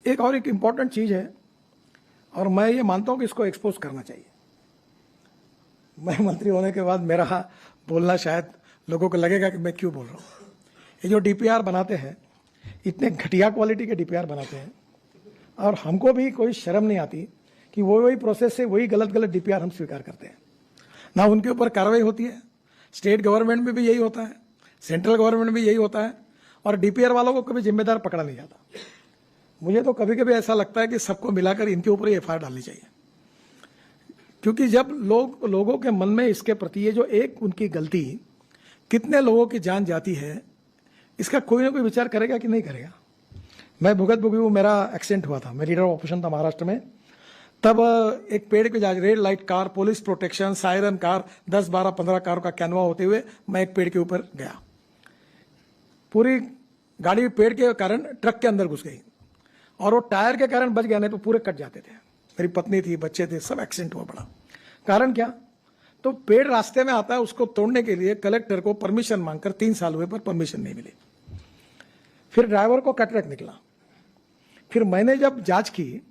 एक इम्पॉर्टेंट चीज़ है, और मैं ये मानता हूँ कि इसको एक्सपोज करना चाहिए। मैं मंत्री होने के बाद मेरा बोलना शायद लोगों को लगेगा कि मैं क्यों बोल रहा हूँ। ये जो डीपीआर बनाते हैं, इतने घटिया क्वालिटी के डीपीआर बनाते हैं, और हमको भी कोई शर्म नहीं आती कि वही प्रोसेस से वही गलत डीपीआर हम स्वीकार करते हैं, ना उनके ऊपर कार्रवाई होती है। स्टेट गवर्नमेंट में भी यही होता है, सेंट्रल गवर्नमेंट में भी यही होता है, और डीपीआर वालों को कभी जिम्मेदार पकड़ा नहीं जाता। मुझे तो कभी कभी ऐसा लगता है कि सबको मिलाकर इनके ऊपर ही एफआईआर डालनी चाहिए, क्योंकि जब लोगों के मन में इसके प्रति ये जो एक उनकी गलती कितने लोगों की जान जाती है, इसका कोई ना कोई विचार करेगा कि नहीं करेगा। मैं भुगत भुगी, मेरा एक्सीडेंट हुआ था, मैं लीडर ऑपरेशन था महाराष्ट्र में, तब एक पेड़ पे जा red light car, police protection, siren car, 10, 12, 15 car का कैनवा होते हुए मैं एक पेड़ के ऊपर गया। पूरी गाड़ी पेड़ के कारण ट्रक के अंदर घुस गई, और वो टायर के कारण बच गया, नहीं तो पूरे कट जाते थे। मेरी पत्नी थी, बच्चे थे, सब एक्सीडेंट हुआ पड़ा। कारण क्या? तो पेड़ रास्ते में आता है, उसको तोड़ने के लिए कलेक्टर को परमिशन मांगकर 3 साल हुए पर परमिशन नहीं मिली। फिर ड्राइवर को कैटरेक्ट निकला। फिर मैंने जब जांच की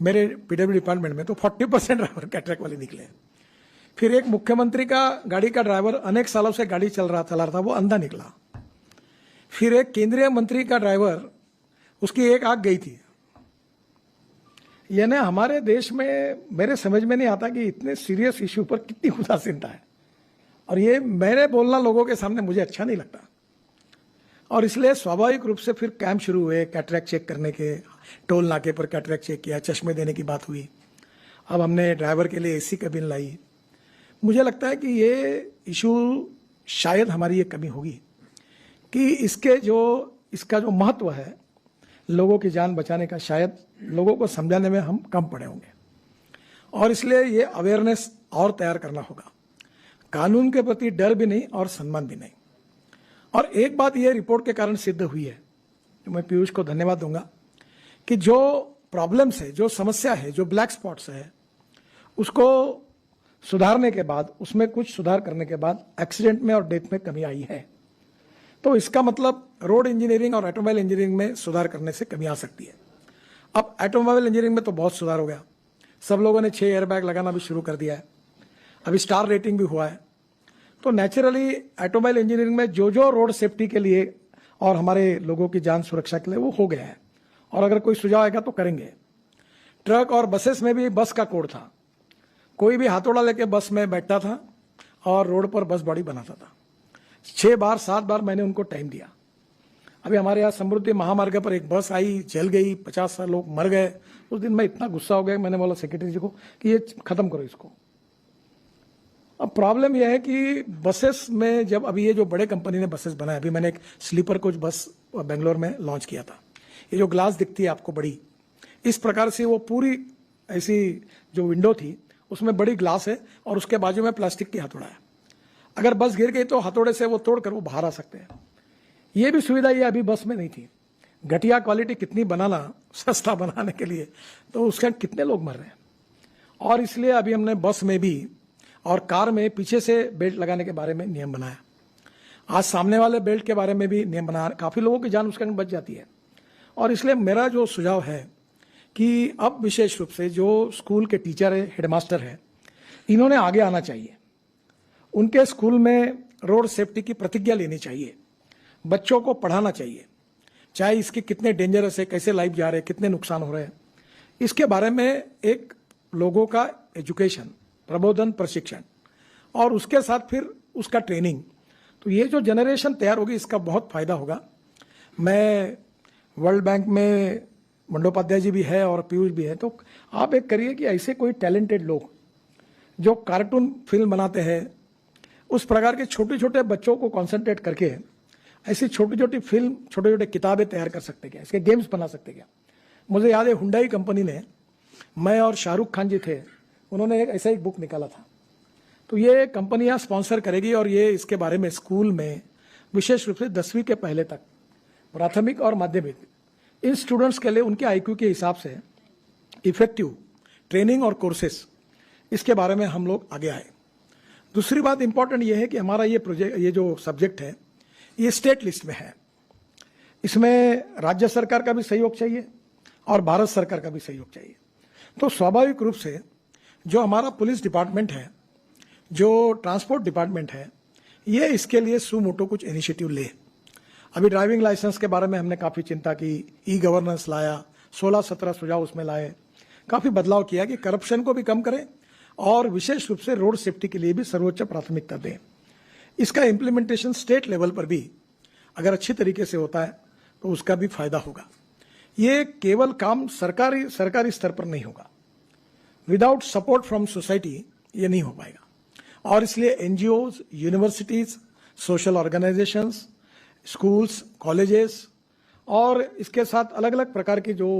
मेरे पीडब्ल्यू डिपार्टमेंट में, तो 40% ड्राइवर कैटरेक्ट वाले निकले। फिर एक मुख्यमंत्री का गाड़ी का ड्राइवर अनेक सालों से गाड़ी चला रहा था, वो अंधा निकला। फिर एक केंद्रीय मंत्री का ड्राइवर, उसकी एक आंख गई थी। यानी हमारे देश में मेरे समझ में नहीं आता कि इतने सीरियस इश्यू पर कितनी उदासीनता है, और ये मेरे बोलना लोगों के सामने मुझे अच्छा नहीं लगता। और इसलिए स्वाभाविक रूप से फिर कैंप शुरू हुए कैटरेक्ट चेक करने के। टोल नाके पर कैटरेक्ट चेक किया, चश्मे देने की बात हुई। अब हमने ड्राइवर के लिए एसी कैबिन लाई। मुझे लगता है कि ये इशू शायद हमारी ये कमी होगी कि इसका जो महत्व है लोगों की जान बचाने का, शायद लोगों को समझाने में हम कम पड़े होंगे, और इसलिए ये अवेयरनेस और तैयार करना होगा। कानून के प्रति डर भी नहीं और सम्मान भी नहीं। और एक बात ये रिपोर्ट के कारण सिद्ध हुई है, तो मैं पीयूष को धन्यवाद दूंगा, कि जो प्रॉब्लम्स है, जो समस्या है, जो ब्लैक स्पॉट्स है, उसको सुधारने के बाद, उसमें कुछ सुधार करने के बाद एक्सीडेंट में और डेथ में कमी आई है। तो इसका मतलब रोड इंजीनियरिंग और ऑटोमोबाइल इंजीनियरिंग में सुधार करने से कमी आ सकती है। अब ऑटोमोबाइल इंजीनियरिंग में तो बहुत सुधार हो गया, सब लोगों ने 6 एयरबैग लगाना भी शुरू कर दिया है, अभी स्टार रेटिंग भी हुआ है। तो नेचुरली ऑटोमोबाइल इंजीनियरिंग में जो रोड सेफ्टी के लिए और हमारे लोगों की जान सुरक्षा के लिए वो हो गया है, और अगर कोई सुझाव आएगा तो करेंगे। ट्रक और बसेस में भी बस का कोड था, कोई भी हाथोड़ा लेके बस में बैठता था और रोड पर बस बॉडी बनाता था। 6 बार 7 बार मैंने उनको टाइम दिया। अभी हमारे यहाँ समृद्धि महामार्ग पर एक बस आई, जल गई, 50 लोग मर गए। उस दिन मैं इतना गुस्सा हो गया, मैंने बोला सेक्रेटरी जी को कि ये खत्म करो इसको। अब प्रॉब्लम यह है कि बसेस में जब अभी ये जो बड़े कंपनी ने बसेस बनाए, अभी मैंने एक स्लीपर कोच बस बेंगलोर में लॉन्च किया था। ये जो ग्लास दिखती है आपको बड़ी, इस प्रकार से वो पूरी ऐसी जो विंडो थी उसमें बड़ी ग्लास है, और उसके बाजू में प्लास्टिक की हथौड़ा है। अगर बस गिर गई तो हथौड़े से वो तोड़कर वो बाहर आ सकते हैं। ये भी सुविधा ये अभी बस में नहीं थी। घटिया क्वालिटी कितनी बनाना सस्ता बनाने के लिए, तो उसके कितने लोग मर रहे हैं। और इसलिए अभी हमने बस में भी और कार में पीछे से बेल्ट लगाने के बारे में नियम बनाया। आज सामने वाले बेल्ट के बारे में भी नियम बनाया, काफ़ी लोगों की जान उसके अंदर बच जाती है। और इसलिए मेरा जो सुझाव है कि अब विशेष रूप से जो स्कूल के टीचर है, हेडमास्टर है, इन्होंने आगे आना चाहिए। उनके स्कूल में रोड सेफ्टी की प्रतिज्ञा लेनी चाहिए, बच्चों को पढ़ाना चाहिए, चाहे इसके कितने डेंजरस है, कैसे लाइफ जा रहे हैं, कितने नुकसान हो रहे हैं, इसके बारे में एक लोगों का एजुकेशन, प्रबोधन, प्रशिक्षण, और उसके साथ फिर उसका ट्रेनिंग। तो ये जो जनरेशन तैयार होगी इसका बहुत फायदा होगा। मैं वर्ल्ड बैंक में बंडोपाध्याय जी भी है और पीयूष भी है, तो आप एक करिए कि ऐसे कोई टैलेंटेड लोग जो कार्टून फिल्म बनाते हैं, उस प्रकार के छोटे छोटे बच्चों को कॉन्सेंट्रेट करके ऐसी छोटी छोटी फिल्म, छोटे छोटे किताबें तैयार कर सकते क्या, इसके गेम्स बना सकते क्या। मुझे याद है हुंडई कंपनी ने, मैं और शाहरुख खान जी थे, उन्होंने ऐसा एक बुक निकाला था। तो ये कंपनियां स्पॉन्सर करेगी, और ये इसके बारे में स्कूल में विशेष रूप से 10वीं के पहले तक, प्राथमिक और माध्यमिक, इन स्टूडेंट्स के लिए उनके आईक्यू के हिसाब से इफेक्टिव ट्रेनिंग और कोर्सेस, इसके बारे में हम लोग आगे आए। दूसरी बात इंपॉर्टेंट ये है कि हमारा ये प्रोजेक्ट, ये जो सब्जेक्ट है, ये स्टेट लिस्ट में है। इसमें राज्य सरकार का भी सहयोग चाहिए और भारत सरकार का भी सहयोग चाहिए। तो स्वाभाविक रूप से जो हमारा पुलिस डिपार्टमेंट है, जो ट्रांसपोर्ट डिपार्टमेंट है, ये इसके लिए सुमोटो कुछ इनिशिएटिव ले। अभी ड्राइविंग लाइसेंस के बारे में हमने काफ़ी चिंता की, ई गवर्नेंस लाया, 16-17 सुझाव उसमें लाए, काफ़ी बदलाव किया कि करप्शन को भी कम करें और विशेष रूप से रोड सेफ्टी के लिए भी सर्वोच्च प्राथमिकता दें। इसका इम्प्लीमेंटेशन स्टेट लेवल पर भी अगर अच्छी तरीके से होता है तो उसका भी फायदा होगा। ये केवल काम सरकारी स्तर पर नहीं होगा, विदाउट सपोर्ट फ्रॉम सोसाइटी ये नहीं हो पाएगा। और इसलिए NGOs, universities, social organisations, schools, colleges और इसके साथ अलग अलग प्रकार के जो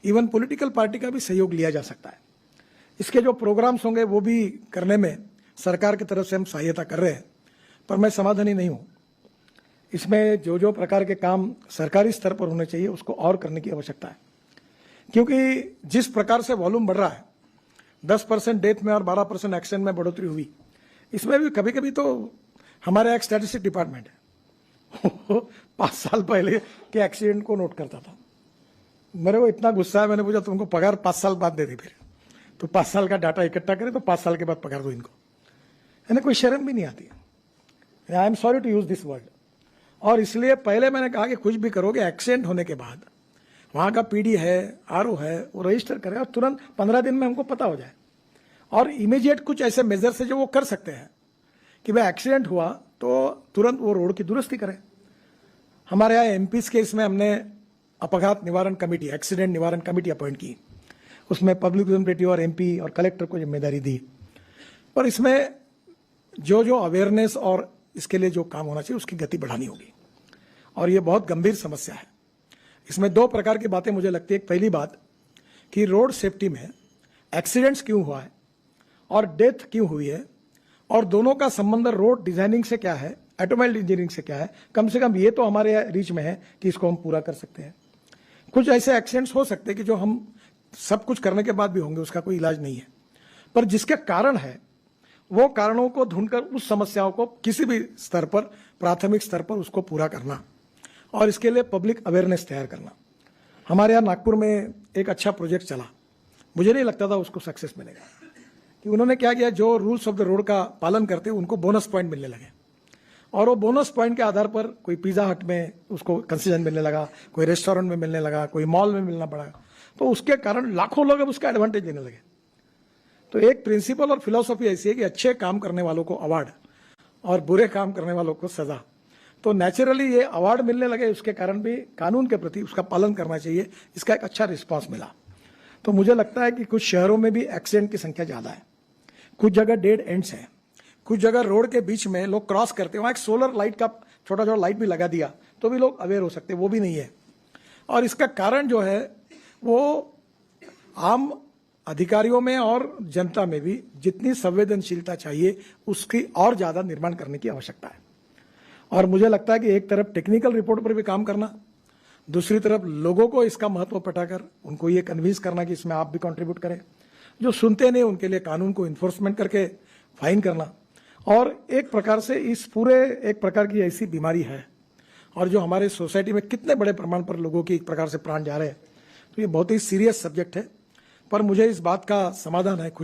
इवन पॉलिटिकल पार्टी का भी सहयोग लिया जा सकता है। इसके जो प्रोग्राम्स होंगे वो भी करने में सरकार की तरफ से हम सहायता कर रहे हैं, पर मैं समाधानी नहीं हूँ। इसमें जो जो प्रकार के काम सरकारी स्तर पर होने चाहिए उसको और करने की आवश्यकता है, क्योंकि जिस प्रकार से वॉल्यूम बढ़ रहा है, 10% डेथ में और 12% एक्सीडेंट में बढ़ोतरी हुई, इसमें भी कभी कभी तो हमारे एक स्टैटिस्टिक डिपार्टमेंट है 5 साल पहले के एक्सीडेंट को नोट करता था। मेरे को इतना गुस्सा है, मैंने पूछा तुमको पगार 5 साल बाद दे दी, फिर तो 5 साल का डाटा इकट्ठा करें तो 5 साल के बाद पगार दो इनको। है ना, कोई शर्म भी नहीं आती। I am sorry to use this word. और इसलिए पहले मैंने कहा कि कुछ भी करोगे, एक्सीडेंट होने के बाद वहाँ का पीडी है, आरओ है, वो रजिस्टर करे और तुरंत 15 दिन में हमको पता हो जाए, और इमीडिएट कुछ ऐसे मेजर्स है जो वो कर सकते हैं कि भाई एक्सीडेंट हुआ तो तुरंत वो रोड की दुरुस्ती करें। हमारे यहाँ एमपीज के इसमें हमने अपघात निवारण कमेटी, एक्सीडेंट निवारण कमेटी अपॉइंट की, उसमें पब्लिक रिप्रेजेंटेटिव और एमपी और कलेक्टर को जिम्मेदारी दी। पर इसमें जो जो अवेयरनेस और इसके लिए जो काम होना चाहिए उसकी गति बढ़ानी होगी, और ये बहुत गंभीर समस्या है। इसमें 2 प्रकार की बातें मुझे लगती है। एक, पहली बात कि रोड सेफ्टी में एक्सीडेंट्स क्यों हुआ है और डेथ क्यों हुई है, और दोनों का संबंध रोड डिजाइनिंग से क्या है, ऑटोमोबाइल इंजीनियरिंग से क्या है। कम से कम ये तो हमारे रीच में है कि इसको हम पूरा कर सकते हैं। कुछ ऐसे एक्सीडेंट्स हो सकते हैं कि जो हम सब कुछ करने के बाद भी होंगे, उसका कोई इलाज नहीं है, पर जिसके कारण है वो कारणों को ढूंढकर उस समस्याओं को किसी भी स्तर पर, प्राथमिक स्तर पर उसको पूरा करना, और इसके लिए पब्लिक अवेयरनेस तैयार करना। हमारे यहाँ नागपुर में एक अच्छा प्रोजेक्ट चला, मुझे नहीं लगता था उसको सक्सेस मिलेगा, कि उन्होंने क्या किया, जो रूल्स ऑफ द रोड का पालन करते हैं उनको बोनस पॉइंट मिलने लगे, और वो बोनस पॉइंट के आधार पर कोई पिज्जा हट में उसको कंसेशन मिलने लगा, कोई रेस्टोरेंट में मिलने लगा, कोई मॉल में मिलना पड़ा, तो उसके कारण लाखों लोग अब उसका एडवांटेज लेने लगे। तो एक प्रिंसिपल और फिलॉसफी ऐसी है कि अच्छे काम करने वालों को अवार्ड और बुरे काम करने वालों को सजा। तो नेचुरली ये अवार्ड मिलने लगे, उसके कारण भी कानून के प्रति उसका पालन करना चाहिए। इसका एक अच्छा रिस्पांस मिला। तो मुझे लगता है कि कुछ शहरों में भी एक्सीडेंट की संख्या ज्यादा है, कुछ जगह डेड एंड्स हैं, कुछ जगह रोड के बीच में लोग क्रॉस करते हैं, वहाँ एक सोलर लाइट का छोटा छोटा लाइट भी लगा दिया तो भी लोग अवेयर हो सकते हैं, वो भी नहीं है। और इसका कारण जो है वो आम अधिकारियों में और जनता में भी जितनी संवेदनशीलता चाहिए उसकी और ज्यादा निर्माण करने की आवश्यकता है। और मुझे लगता है कि एक तरफ टेक्निकल रिपोर्ट पर भी काम करना, दूसरी तरफ लोगों को इसका महत्व पटाकर उनको ये कन्विंस करना कि इसमें आप भी कंट्रीब्यूट करें, जो सुनते नहीं उनके लिए कानून को इन्फोर्समेंट करके फाइन करना। और एक प्रकार से इस पूरे एक प्रकार की ऐसी बीमारी है, और जो हमारे सोसाइटी में कितने बड़े प्रमाण पर लोगों की एक प्रकार से प्राण जा रहे हैं, तो ये बहुत ही सीरियस सब्जेक्ट है। पर मुझे इस बात का समाधान है, खुशी